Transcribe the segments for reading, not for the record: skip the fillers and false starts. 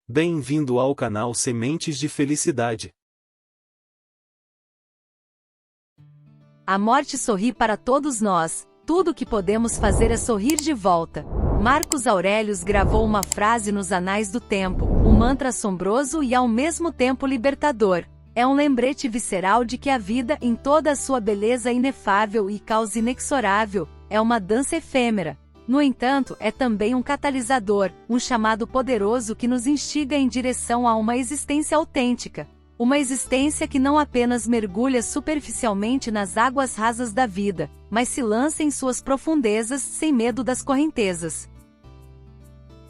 Bem-vindo ao canal Sementes de Felicidade. A morte sorri para todos nós, tudo o que podemos fazer é sorrir de volta. Marcos Aurelius gravou uma frase nos anais do tempo, um mantra assombroso e ao mesmo tempo libertador. É um lembrete visceral de que a vida, em toda a sua beleza inefável e causa inexorável, é uma dança efêmera. No entanto, é também um catalisador, um chamado poderoso que nos instiga em direção a uma existência autêntica. Uma existência que não apenas mergulha superficialmente nas águas rasas da vida, mas se lança em suas profundezas sem medo das correntezas.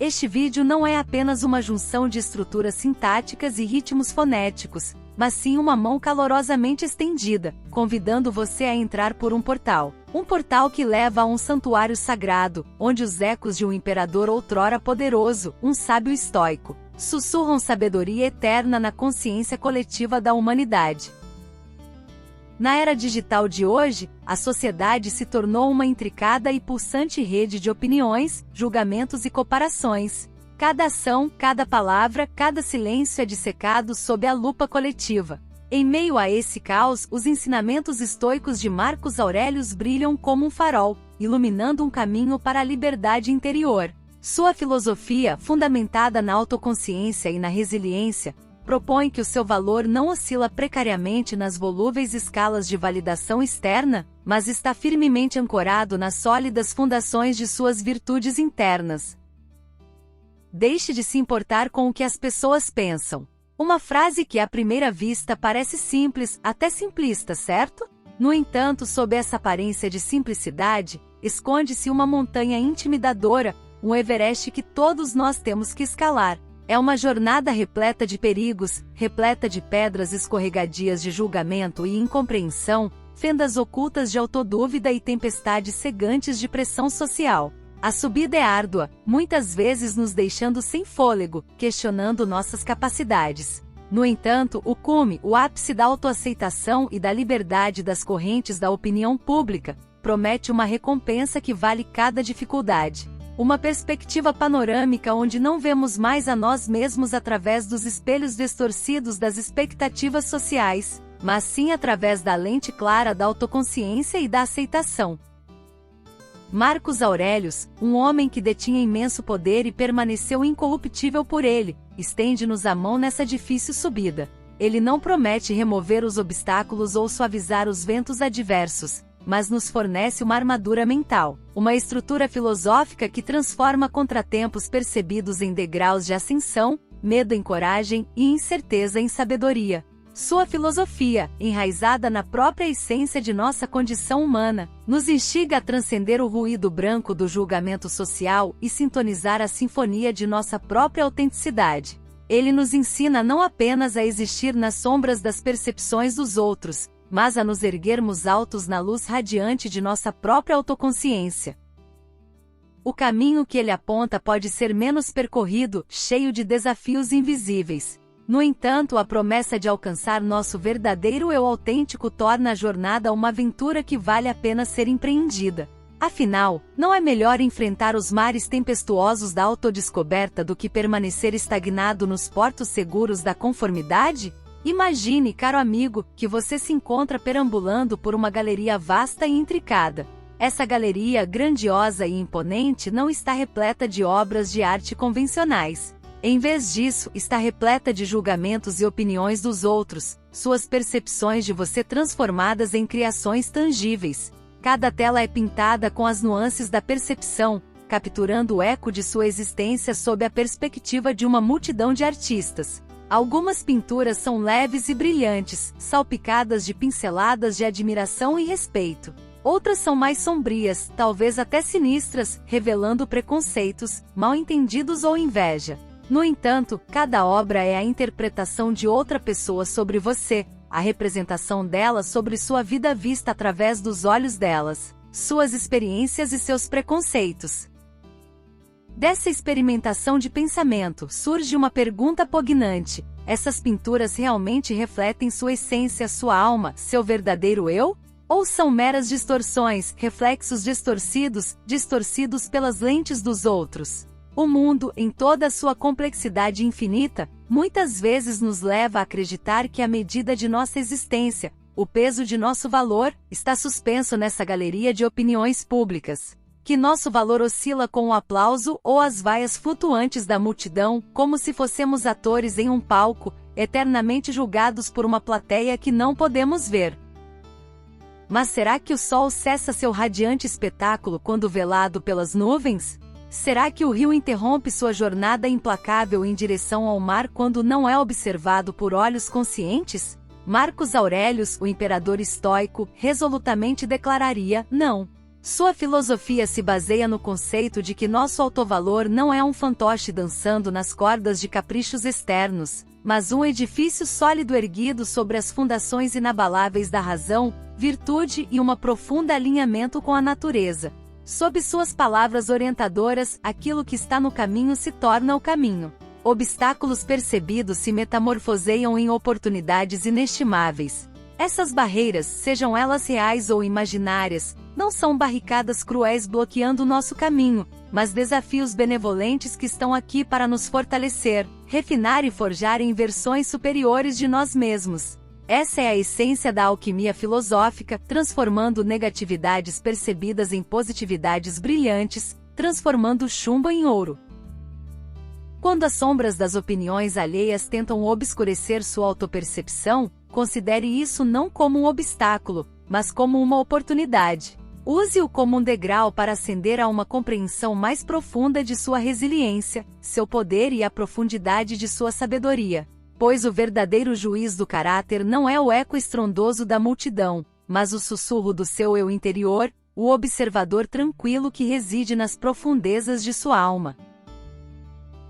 Este vídeo não é apenas uma junção de estruturas sintáticas e ritmos fonéticos, mas sim uma mão calorosamente estendida, convidando você a entrar por um portal. Um portal que leva a um santuário sagrado, onde os ecos de um imperador outrora poderoso, um sábio estoico, sussurram sabedoria eterna na consciência coletiva da humanidade. Na era digital de hoje, a sociedade se tornou uma intricada e pulsante rede de opiniões, julgamentos e comparações. Cada ação, cada palavra, cada silêncio é dissecado sob a lupa coletiva. Em meio a esse caos, os ensinamentos estoicos de Marcos Aurelius brilham como um farol, iluminando um caminho para a liberdade interior. Sua filosofia, fundamentada na autoconsciência e na resiliência, propõe que o seu valor não oscila precariamente nas volúveis escalas de validação externa, mas está firmemente ancorado nas sólidas fundações de suas virtudes internas. Deixe de se importar com o que as pessoas pensam. Uma frase que à primeira vista parece simples, até simplista, certo? No entanto, sob essa aparência de simplicidade, esconde-se uma montanha intimidadora, um Everest que todos nós temos que escalar. É uma jornada repleta de perigos, repleta de pedras escorregadias de julgamento e incompreensão, fendas ocultas de autodúvida e tempestades cegantes de pressão social. A subida é árdua, muitas vezes nos deixando sem fôlego, questionando nossas capacidades. No entanto, o cume, o ápice da autoaceitação e da liberdade das correntes da opinião pública, promete uma recompensa que vale cada dificuldade. Uma perspectiva panorâmica onde não vemos mais a nós mesmos através dos espelhos distorcidos das expectativas sociais, mas sim através da lente clara da autoconsciência e da aceitação. Marcos Aurelius, um homem que detinha imenso poder e permaneceu incorruptível por ele, estende-nos a mão nessa difícil subida. Ele não promete remover os obstáculos ou suavizar os ventos adversos, mas nos fornece uma armadura mental, uma estrutura filosófica que transforma contratempos percebidos em degraus de ascensão, medo em coragem e incerteza em sabedoria. Sua filosofia, enraizada na própria essência de nossa condição humana, nos instiga a transcender o ruído branco do julgamento social e sintonizar a sinfonia de nossa própria autenticidade. Ele nos ensina não apenas a existir nas sombras das percepções dos outros, mas a nos erguermos altos na luz radiante de nossa própria autoconsciência. O caminho que ele aponta pode ser menos percorrido, cheio de desafios invisíveis. No entanto, a promessa de alcançar nosso verdadeiro eu autêntico torna a jornada uma aventura que vale a pena ser empreendida. Afinal, não é melhor enfrentar os mares tempestuosos da autodescoberta do que permanecer estagnado nos portos seguros da conformidade? Imagine, caro amigo, que você se encontra perambulando por uma galeria vasta e intricada. Essa galeria, grandiosa e imponente, não está repleta de obras de arte convencionais. Em vez disso, está repleta de julgamentos e opiniões dos outros, suas percepções de você transformadas em criações tangíveis. Cada tela é pintada com as nuances da percepção, capturando o eco de sua existência sob a perspectiva de uma multidão de artistas. Algumas pinturas são leves e brilhantes, salpicadas de pinceladas de admiração e respeito. Outras são mais sombrias, talvez até sinistras, revelando preconceitos, mal-entendidos ou inveja. No entanto, cada obra é a interpretação de outra pessoa sobre você, a representação dela sobre sua vida vista através dos olhos delas, suas experiências e seus preconceitos. Dessa experimentação de pensamento surge uma pergunta pognante: essas pinturas realmente refletem sua essência, sua alma, seu verdadeiro eu? Ou são meras distorções, reflexos distorcidos pelas lentes dos outros? O mundo, em toda a sua complexidade infinita, muitas vezes nos leva a acreditar que a medida de nossa existência, o peso de nosso valor, está suspenso nessa galeria de opiniões públicas. Que nosso valor oscila com o aplauso ou as vaias flutuantes da multidão, como se fossemos atores em um palco, eternamente julgados por uma plateia que não podemos ver. Mas será que o sol cessa seu radiante espetáculo quando velado pelas nuvens? Será que o rio interrompe sua jornada implacável em direção ao mar quando não é observado por olhos conscientes? Marcos Aurelius, o imperador estoico, resolutamente declararia: não. Sua filosofia se baseia no conceito de que nosso autovalor não é um fantoche dançando nas cordas de caprichos externos, mas um edifício sólido erguido sobre as fundações inabaláveis da razão, virtude e um profundo alinhamento com a natureza. Sob suas palavras orientadoras, aquilo que está no caminho se torna o caminho. Obstáculos percebidos se metamorfoseiam em oportunidades inestimáveis. Essas barreiras, sejam elas reais ou imaginárias, não são barricadas cruéis bloqueando nosso caminho, mas desafios benevolentes que estão aqui para nos fortalecer, refinar e forjar em versões superiores de nós mesmos. Essa é a essência da alquimia filosófica, transformando negatividades percebidas em positividades brilhantes, transformando chumbo em ouro. Quando as sombras das opiniões alheias tentam obscurecer sua autopercepção, considere isso não como um obstáculo, mas como uma oportunidade. Use-o como um degrau para ascender a uma compreensão mais profunda de sua resiliência, seu poder e a profundidade de sua sabedoria. Pois o verdadeiro juiz do caráter não é o eco estrondoso da multidão, mas o sussurro do seu eu interior, o observador tranquilo que reside nas profundezas de sua alma.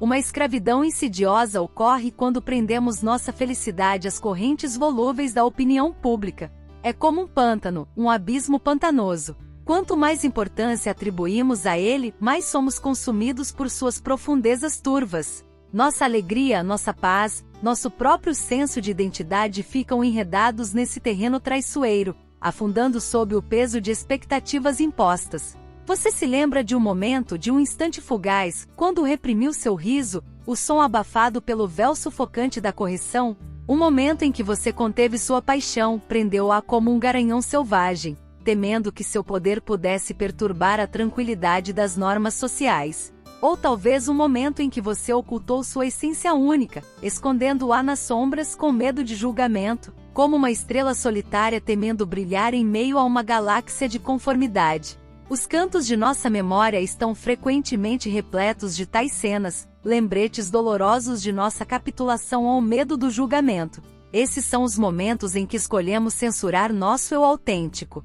Uma escravidão insidiosa ocorre quando prendemos nossa felicidade às correntes volúveis da opinião pública. É como um pântano, um abismo pantanoso. Quanto mais importância atribuímos a ele, mais somos consumidos por suas profundezas turvas. Nossa alegria, nossa paz, nosso próprio senso de identidade ficam enredados nesse terreno traiçoeiro, afundando sob o peso de expectativas impostas. Você se lembra de um momento, de um instante fugaz, quando reprimiu seu riso, o som abafado pelo véu sufocante da correção? Um momento em que você conteve sua paixão, prendeu-a como um garanhão selvagem, temendo que seu poder pudesse perturbar a tranquilidade das normas sociais. Ou talvez um momento em que você ocultou sua essência única, escondendo-a nas sombras com medo de julgamento, como uma estrela solitária temendo brilhar em meio a uma galáxia de conformidade. Os cantos de nossa memória estão frequentemente repletos de tais cenas, lembretes dolorosos de nossa capitulação ao medo do julgamento. Esses são os momentos em que escolhemos censurar nosso eu autêntico.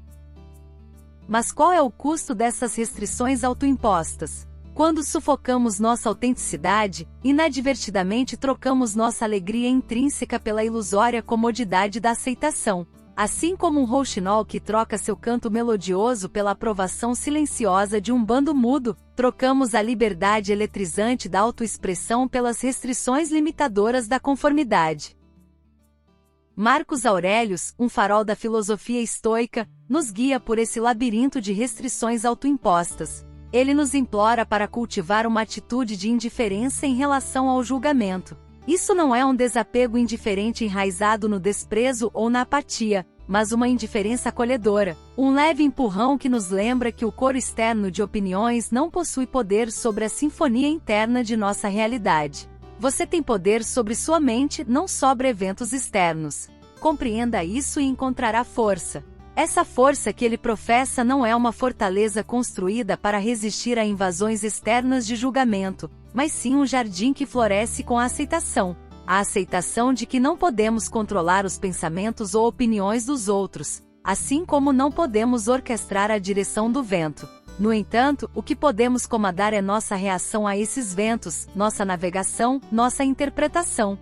Mas qual é o custo dessas restrições autoimpostas? Quando sufocamos nossa autenticidade, inadvertidamente trocamos nossa alegria intrínseca pela ilusória comodidade da aceitação. Assim como um rouxinol que troca seu canto melodioso pela aprovação silenciosa de um bando mudo, trocamos a liberdade eletrizante da autoexpressão pelas restrições limitadoras da conformidade. Marcos Aurelius, um farol da filosofia estoica, nos guia por esse labirinto de restrições autoimpostas. Ele nos implora para cultivar uma atitude de indiferença em relação ao julgamento. Isso não é um desapego indiferente enraizado no desprezo ou na apatia, mas uma indiferença acolhedora, um leve empurrão que nos lembra que o coro externo de opiniões não possui poder sobre a sinfonia interna de nossa realidade. Você tem poder sobre sua mente, não sobre eventos externos. Compreenda isso e encontrará força. Essa força que ele professa não é uma fortaleza construída para resistir a invasões externas de julgamento, mas sim um jardim que floresce com a aceitação de que não podemos controlar os pensamentos ou opiniões dos outros, assim como não podemos orquestrar a direção do vento. No entanto, o que podemos comandar é nossa reação a esses ventos, nossa navegação, nossa interpretação.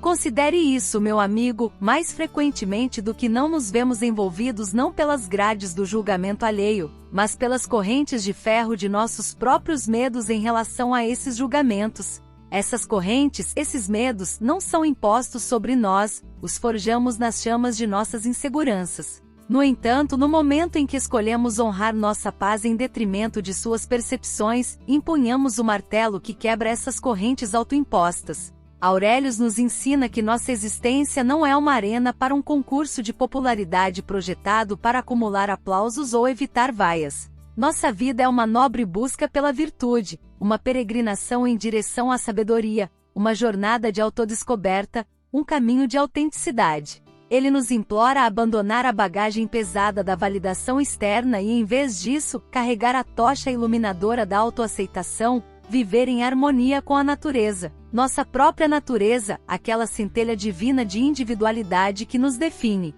Considere isso, meu amigo, mais frequentemente do que não nos vemos envolvidos não pelas grades do julgamento alheio, mas pelas correntes de ferro de nossos próprios medos em relação a esses julgamentos. Essas correntes, esses medos, não são impostos sobre nós, os forjamos nas chamas de nossas inseguranças. No entanto, no momento em que escolhemos honrar nossa paz em detrimento de suas percepções, empunhamos o martelo que quebra essas correntes autoimpostas. Aurelius nos ensina que nossa existência não é uma arena para um concurso de popularidade projetado para acumular aplausos ou evitar vaias. Nossa vida é uma nobre busca pela virtude, uma peregrinação em direção à sabedoria, uma jornada de autodescoberta, um caminho de autenticidade. Ele nos implora a abandonar a bagagem pesada da validação externa e, em vez disso, carregar a tocha iluminadora da autoaceitação, viver em harmonia com a natureza, nossa própria natureza, aquela centelha divina de individualidade que nos define.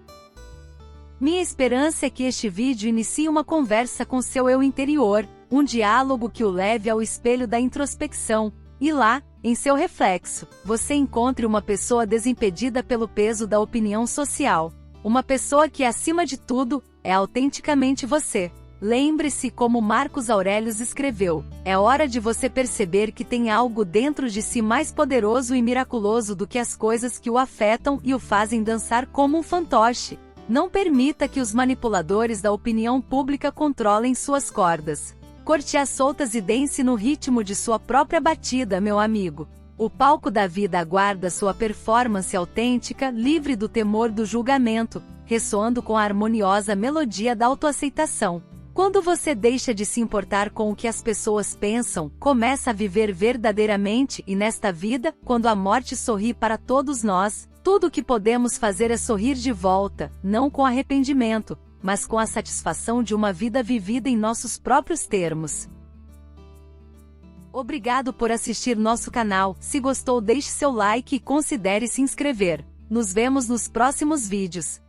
Minha esperança é que este vídeo inicie uma conversa com seu eu interior, um diálogo que o leve ao espelho da introspecção, e lá, em seu reflexo, você encontre uma pessoa desimpedida pelo peso da opinião social. Uma pessoa que, acima de tudo, é autenticamente você. Lembre-se, como Marcos Aurelius escreveu, é hora de você perceber que tem algo dentro de si mais poderoso e miraculoso do que as coisas que o afetam e o fazem dançar como um fantoche. Não permita que os manipuladores da opinião pública controlem suas cordas. Corte-as soltas e dance no ritmo de sua própria batida, meu amigo. O palco da vida aguarda sua performance autêntica, livre do temor do julgamento, ressoando com a harmoniosa melodia da autoaceitação. Quando você deixa de se importar com o que as pessoas pensam, começa a viver verdadeiramente e nesta vida, quando a morte sorri para todos nós, tudo o que podemos fazer é sorrir de volta, não com arrependimento, mas com a satisfação de uma vida vivida em nossos próprios termos. Obrigado por assistir nosso canal. Se gostou, deixe seu like e considere se inscrever. Nos vemos nos próximos vídeos.